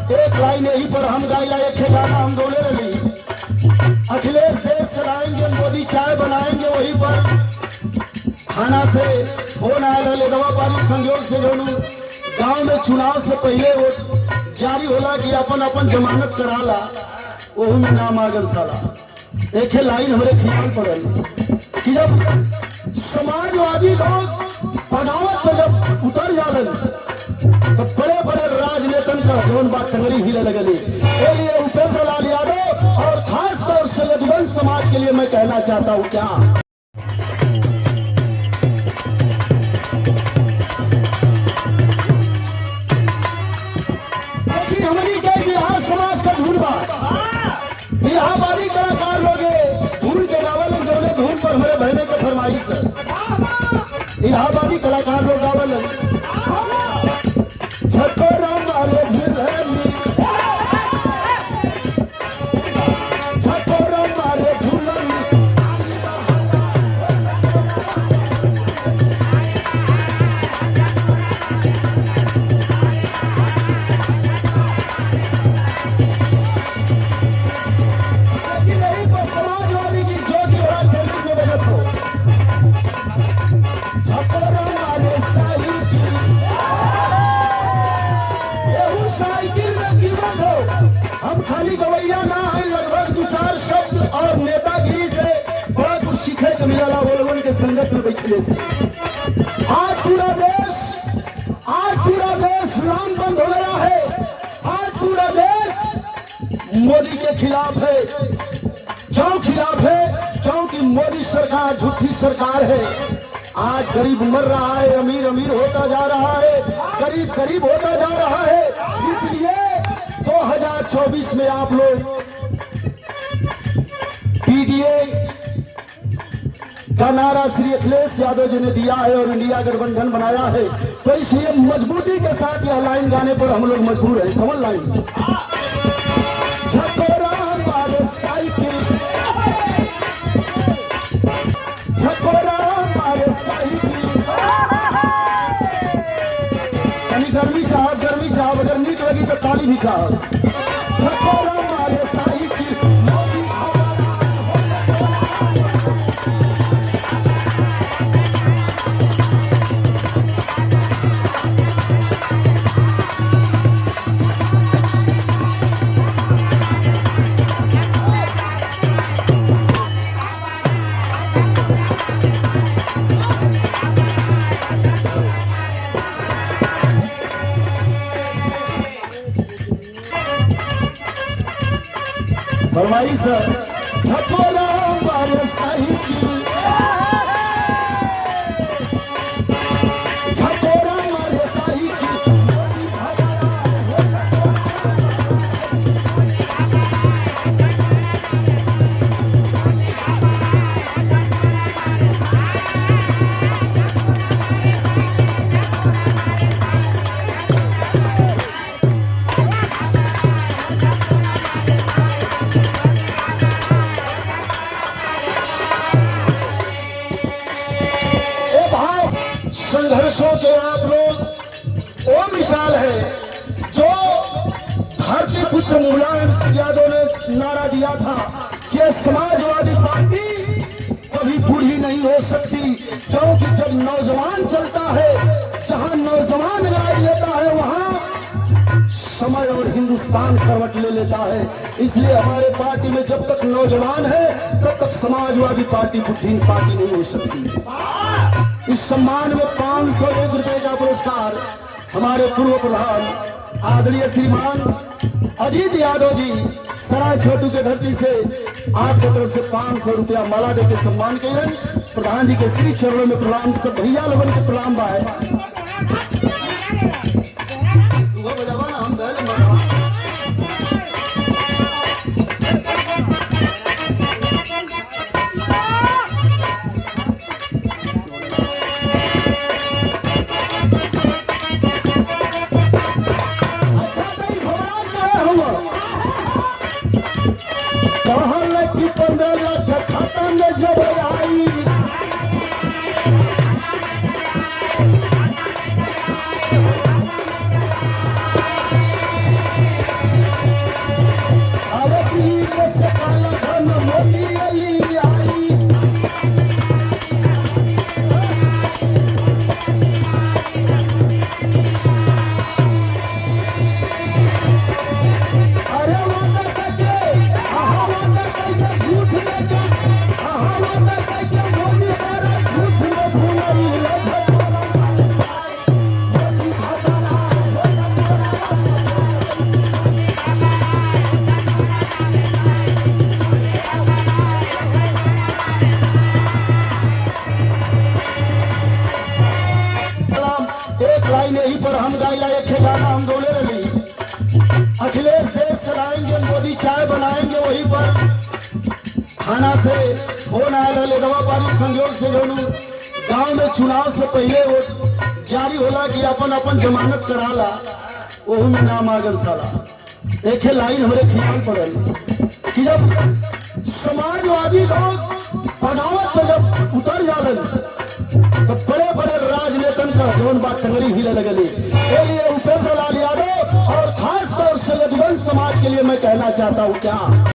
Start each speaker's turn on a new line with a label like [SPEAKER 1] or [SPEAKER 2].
[SPEAKER 1] एक लाइन यही पर हम गाइला एक गाना हम बोले रही, अखिलेश देश चलाएंगे, मोदी चाय बनाएंगे, वही पर थाना से फोन आया ले दवा पानी संयोग से जो गांव में चुनाव से पहले वो जारी होला कि अपन अपन जमानत कराला, वो में नाम आगल साला। एक लाइन हमारे ख्याल पड़ल कि जब समाजवादी लोग बगावत में जब उतर जालन तो बड़े बड़े राजनेतन का जोन बात टंगरी हिले लगली। लिए उपेंद्र लाल यादव और खास तौर से यदुवंश समाज के लिए मैं कहना चाहता हूँ क्या हमारी क्या बिहार समाज का धूल बात इलाहाबादी कलाकार लोग धूल के गावल जो धूल पर हमारे बहने के फरमाइश है। इलाहाबादी कलाकार लोग गावल छकोरा मारे झुलनी छकोरा मारे झुलनी समाजवादी की जो की बड़ा टेंशन में बजट हो छकोरा मारे साइकिल में कीमत हो। हम खाली गवैया ना है, लगभग दो चार शब्द और नेतागिरी से बड़ा कुछ सीखे के मिला बोलवन के संगत में बैठने से। आज पूरा देश राम बंद हो गया है। आज पूरा देश मोदी के खिलाफ है। क्यों खिलाफ है? क्योंकि मोदी सरकार झूठी सरकार है। आज गरीब मर रहा है, अमीर अमीर होता जा रहा है, गरीब गरीब होता जा रहा है। इसलिए 2024 में आप लोग पीडीए का नारा श्री अखिलेश यादव जी ने दिया है और इंडिया गठबंधन बनाया है, तो इसलिए मजबूती के साथ यह लाइन गाने पर हम लोग मजबूर हैं। कमल लाइन छकोरा मारे साइकिल छकोरा मारे साइकिल गर्मी चाह अगर नीक लगी तो ताली भी चाह छकोरा मारे साइकिल फरमाइश छकोरा मारे साइकिल छकोरा मारे साइकिल संघर्षों के आप लोग वो मिसाल है जो भारतीय पुत्र मुलायम सिंह यादव ने नारा दिया था कि समाजवादी पार्टी कभी बूढ़ी नहीं हो सकती, क्योंकि जब नौजवान चलता है, जहां नौजवान राज लेता है, वहां समय और हिंदुस्तान करवट ले लेता है। इसलिए हमारे पार्टी में जब तक नौजवान है तब तक समाजवादी पार्टी बुद्धिहीन पार्टी नहीं हो सकती। इस सम्मान में 501 रुपए का पुरस्कार हमारे पूर्व प्रधान आदरणीय श्रीमान अजीत यादव जी सराय छोटू के धरती से आपके तरफ से 500 रुपया माला दे के सम्मान किए। प्रधान जी के श्री चरणों में प्रणाम, सब भैया लोगों के प्रणाम बाय। होली अली आई। अरे वादा करके, आहा वादा करके झूठ लेके, आहा वादा करके मोदी सारा झूठ में भूलई एक लाइन यही पर हम गाइला एक गाना हम बोले रही। अखिलेश देश चलाएंगे, मोदी चाय बनाएंगे, वही पर थाना से फोन आया लेदवा पारी संयोग से जो गांव में चुनाव से पहले वो जारी होला कि अपन अपन जमानत कराला, वही में नाम आगल साला। एक लाइन हमारे ख्याल पड़ल कि जब समाजवादी लोग बगावत पे जब उतर जालन तो बड़े बड़े राजनेतन का जोन बात टंगड़ी हिले लगली। लिए उपेंद्र लाल यादव और खास तौर से यदुवंश समाज के लिए मैं कहना चाहता हूँ क्या